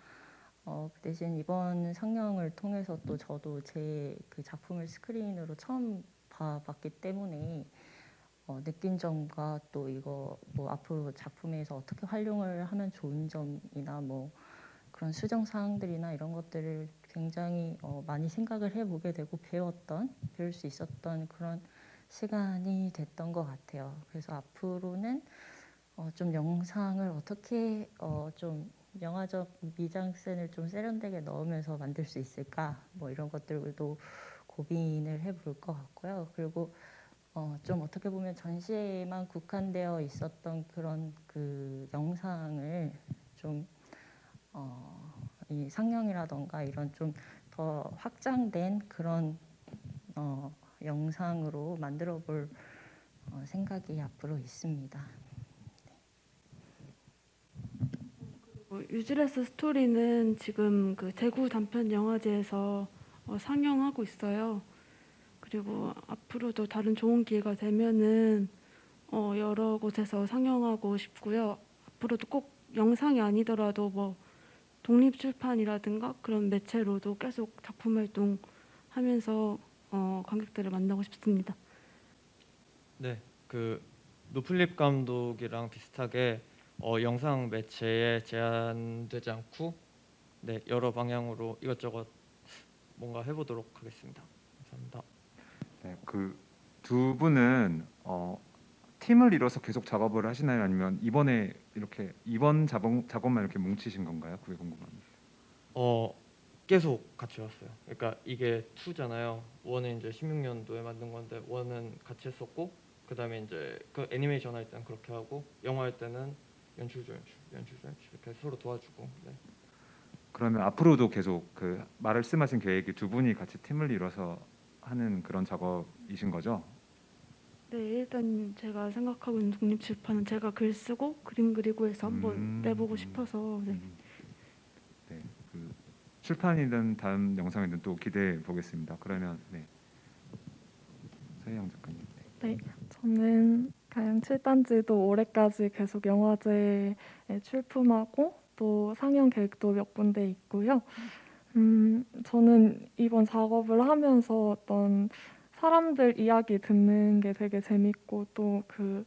그 대신 이번 상영을 통해서 또 저도 제 그 작품을 스크린으로 처음 봐봤기 때문에 느낀 점과 또 이거 뭐 앞으로 작품에서 어떻게 활용을 하면 좋은 점이나 뭐 그런 수정 사항들이나 이런 것들을 굉장히 많이 생각을 해보게 되고 배울 수 있었던 그런 시간이 됐던 것 같아요. 그래서 앞으로는 좀 영상을 어떻게 좀 영화적 미장센을 좀 세련되게 넣으면서 만들 수 있을까 뭐 이런 것들도 고민을 해볼 것 같고요. 그리고 좀 어떻게 보면 전시에만 국한되어 있었던 그런 그 영상을 좀 이 상영이라던가 이런 좀 더 확장된 그런 영상으로 만들어 볼 생각이 앞으로 있습니다. 유즈레스 스토리는 지금 그 대구 단편 영화제에서 상영하고 있어요. 그리고 앞으로도 다른 좋은 기회가 되면은 여러 곳에서 상영하고 싶고요. 앞으로도 꼭 영상이 아니더라도 뭐 독립출판이라든가 그런 매체로도 계속 작품 활동하면서 관객들을 만나고 싶습니다. 네, 그 노플립 감독이랑 비슷하게 영상 매체에 제한되지 않고 네, 여러 방향으로 이것저것 뭔가 해보도록 하겠습니다. 감사합니다. 네, 그 두 분은 팀을 이뤄서 계속 작업을 하시나요? 아니면 이번에 이렇게 이번 작업만 이렇게 뭉치신 건가요? 그게 궁금합니다. 계속 같이 왔어요. 그러니까 이게 2잖아요. 1은 이제 16년도에 만든 건데 1은 같이 했었고 그다음에 이제 그 애니메이션 할 때는 그렇게 하고 영화 할 때는 연출 이렇게 서로 도와주고. 네. 그러면 앞으로도 계속 그 말씀하신 계획이 두 분이 같이 팀을 이뤄서 하는 그런 작업이신 거죠? 네, 일단 제가 생각하고 있는 독립출판은 제가 글 쓰고 그림 그리고 해서 한번 내보고 싶어서 네. 네, 그 출판이든 다음 영상이든 또 기대해 보겠습니다. 그러면 네, 서희영 작가님. 저는 가양 7단지도 올해까지 계속 영화제에 출품하고 또 상영 계획도 몇 군데 있고요. 저는 이번 작업을 하면서 어떤 사람들 이야기 듣는 게 되게 재밌고 또 그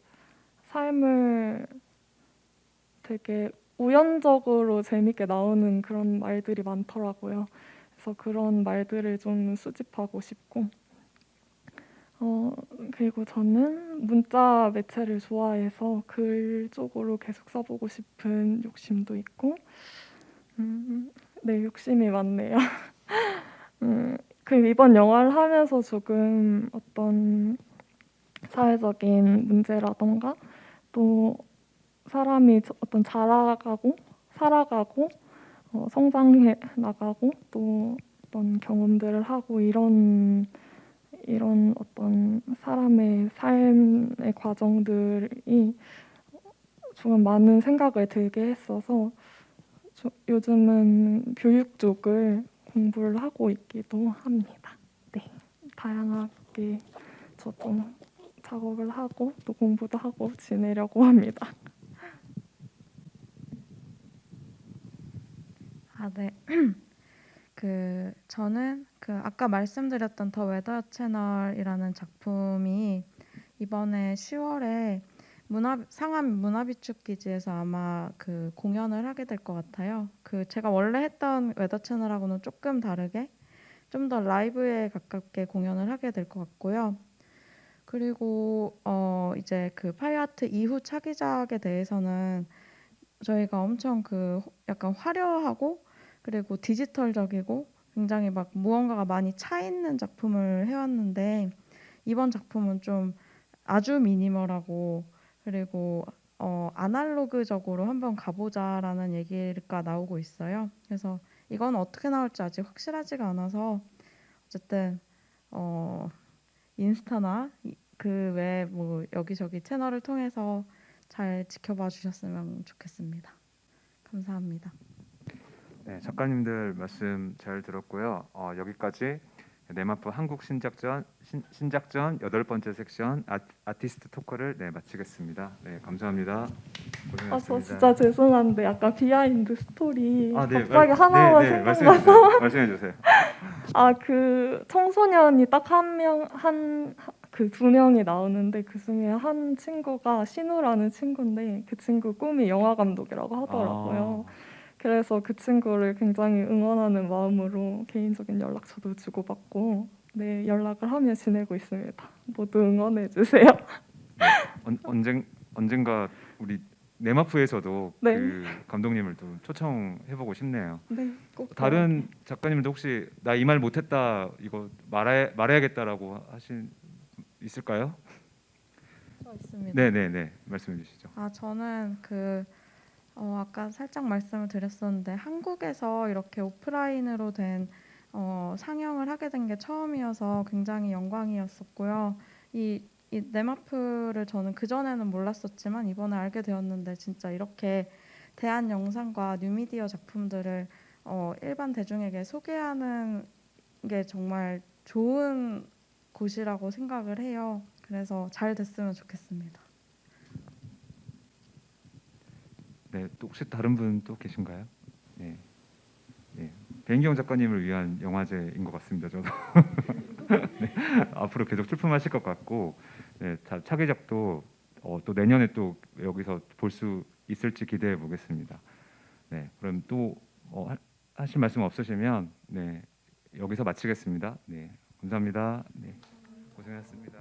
삶을 되게 우연적으로 재밌게 나오는 그런 말들이 많더라고요. 그래서 그런 말들을 좀 수집하고 싶고 그리고 저는 문자 매체를 좋아해서 글 쪽으로 계속 써보고 싶은 욕심도 있고 네, 욕심이 많네요. 그 이번 영화를 하면서 조금 어떤 사회적인 문제라던가 또 사람이 어떤 자라가고 살아가고 성장해 나가고 또 어떤 경험들을 하고 이런 어떤 사람의 삶의 과정들이 조금 많은 생각을 들게 했어서 요즘은 교육 쪽을 공부를 하고 있기도 합니다. 네, 다양하게 저도 작업을 하고 또 공부도 하고 지내려고 합니다. 아, 네. 저는 아까 말씀드렸던 더 웨더 채널이라는 작품이 이번에 10월에 상암 문화비축기지에서 아마 공연을 하게 될 것 같아요. 제가 원래 했던 웨더 채널하고는 조금 다르게 좀 더 라이브에 가깝게 공연을 하게 될 것 같고요. 그리고 이제 파이어 아트 이후 차기작에 대해서는 저희가 엄청 약간 화려하고 그리고 디지털적이고 굉장히 막 무언가가 많이 차 있는 작품을 해왔는데 이번 작품은 좀 아주 미니멀하고 그리고 아날로그적으로 한번 가보자라는 얘기가 나오고 있어요. 그래서 이건 어떻게 나올지 아직 확실하지가 않아서 어쨌든 인스타나 그 외에 뭐 여기저기 채널을 통해서 잘 지켜봐 주셨으면 좋겠습니다. 감사합니다. 네, 작가님들 말씀 잘 들었고요. 여기까지 네마프 한국 신작전 8번째 섹션 아티스트 토크를 마치겠습니다. 네, 감사합니다. 고생하셨습니다. 저 진짜 죄송한데 약간 비하인드 스토리 네, 갑자기 하나만 생각나서 말씀해 주세요. 그 청소년이 딱 그 2명이 나오는데 그 중에 한 친구가 신우라는 친구인데 그 친구 꿈이 영화 감독이라고 하더라고요. 그래서 그 친구를 굉장히 응원하는 마음으로 개인적인 연락처도 주고받고 네, 연락을 하며 지내고 있습니다. 모두 응원해 주세요. 언젠가 우리 네마프에서도 네. 그 감독님을 또 초청해보고 싶네요. 네, 꼭 다른 작가님들도 혹시 나 이 말 못했다 이거 말해야겠다라고 있을까요? 저 있습니다. 네네네 말씀해 주시죠. 저는 아까 살짝 말씀을 드렸었는데 한국에서 이렇게 오프라인으로 된 상영을 하게 된 게 처음이어서 굉장히 영광이었었고요. 이 네마프를 저는 그전에는 몰랐었지만 이번에 알게 되었는데 진짜 이렇게 대한 영상과 뉴미디어 작품들을 일반 대중에게 소개하는 게 정말 좋은 곳이라고 생각을 해요. 그래서 잘 됐으면 좋겠습니다. 네, 또 혹시 다른 분 또 계신가요? 네, 네. 배인경 작가님을 위한 영화제인 것 같습니다. 저도 네, 앞으로 계속 출품하실 것 같고, 네, 차기작도 또 내년에 또 여기서 볼 수 있을지 기대해 보겠습니다. 네, 그럼 또 하실 말씀 없으시면 네, 여기서 마치겠습니다. 네, 감사합니다. 네, 고생하셨습니다.